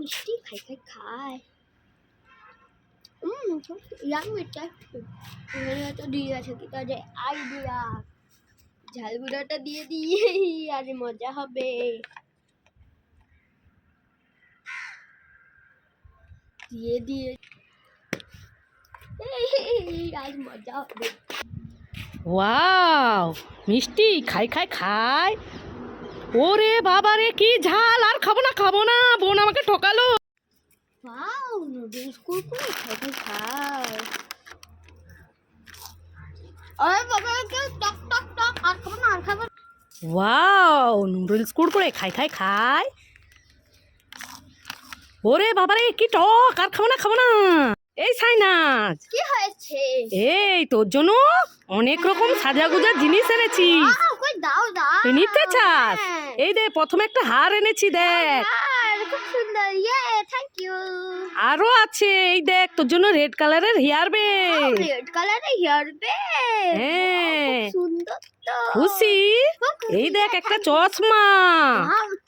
মিষ্টি খাই খাই খাই ইয়ামি টেস্টি এখানে তো দিয়ে আছে কি তাহলে আইডিয়া ঝালগুড়াটা দিয়ে দিয়ে আজ মজা হবে দিয়ে দিয়ে আজ মজা হবে ওয়াও মিষ্টি খাই খাই খাই ওরে বাবা রে কি ঝাল আর খাবো না বোন আমাকে ঠকালো ওয়াও নুডলস কুরকুরে খাই খাই খাই আরে বাবা কে টক টক টক আর খাবো না ওয়াও নুডলস কুরকুরে খাই খাই খাই ওরে বাবা রে কি টক আর খাবো না এই সাইনাজ কি হয়েছে এই তোর জন্য অনেক রকম সাজাগুজা জিনিস এনেছি কই দাও তুই নিতে চাস এই দে প্রথমে একটা হার এনেছি দেখ খুব সুন্দর থ্যাংক ইউ আরো আছে এই দেখ তোর জন্য রেড কালারের হেয়ার ব্যান্ড রেড কালারের হেয়ার ব্যান্ড হ্যাঁ সুন্দর তো খুশি এই দেখ একটা চশমা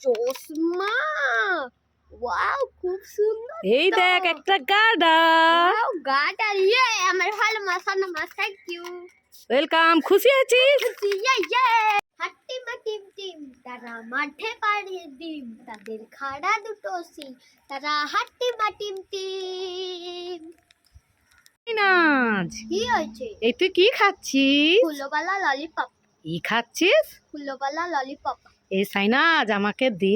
চশমা ওয়াও খুব সুন্দর এই দেখ একটা গাডা ওয়াও গাটা আমার ভালো মাসানো মাস থ্যাংক ইউ ওয়েলকাম খুশি আছিস হাট্টি মাটিম টিম তারা মাঠে পাড়ে ডিম তাদের খাড়া দুটো সিং তারা হাট্টি মাটিম টিম নাজ কি হয়েছে এই তুই কি খাচ্ছিস ফুলওয়ালা ললিপপ কি খাচ্ছিস ফুলওয়ালা ললিপপ এই সাইনাজ আমাকে দে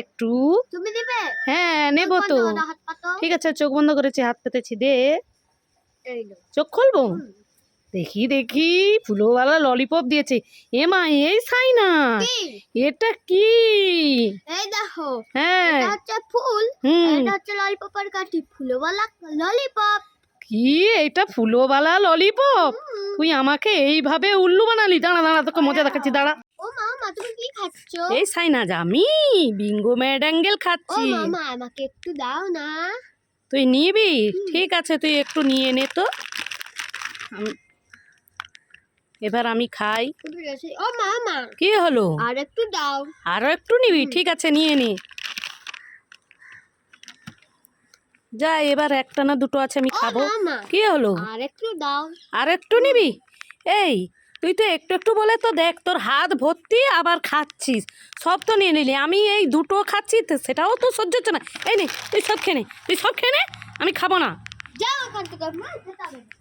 একটু তুমি দিবে হ্যাঁ নেবো তো হাত পাতো ঠিক আছে চোখ বন্ধ করেছি হাত পেতেছি দে এই নাও চোখ খুলবো দেখি ফুলওয়ালা ললিপপ দিয়েছে এ মা এই সাইনাজ কি এটা কি এই দেখো হ্যাঁ এটা হচ্ছে ফুল এটা হচ্ছে ললিপপের কাঠি ফুলওয়ালা ললিপপ কি এটা ফুলওয়ালা ললিপপ তুই আমাকে এইভাবে উল্লু বানালি দাঁড়া তোকে মজা দেখাচ্ছি দাঁড়া ও মামা তুমি কি খাচ্ছ এই সাইনাজ আমি বিঙ্গো ম্যাডাঙ্গেল ও খাচ্ছি মামা আমাকে একটু দাও না তুই নিবি ঠিক আছে তুই একটু নিয়ে নে তো এবার আমি খাই ঠিক আছে ও মামা কি হলো আর একটু দাও আরো একটু নিবি ঠিক আছে নিয়ে নে যা এবার একটা না দুটো আছে আমি ও খাবো মামা কি হলো আর একটু দাও আর একটু নিবি এই তুই তো একটু বলে তো দেখ তোর হাত ভর্তি আবার খাচ্ছিস সব তো নিয়ে নিলি আমি এই দুটো খাচ্ছি সেটাও তো সহ্য হচ্ছে না এই নে তুই সব খেয়ে নে আমি খাবো না যাও ওখান থেকে মা খেতে হবে না।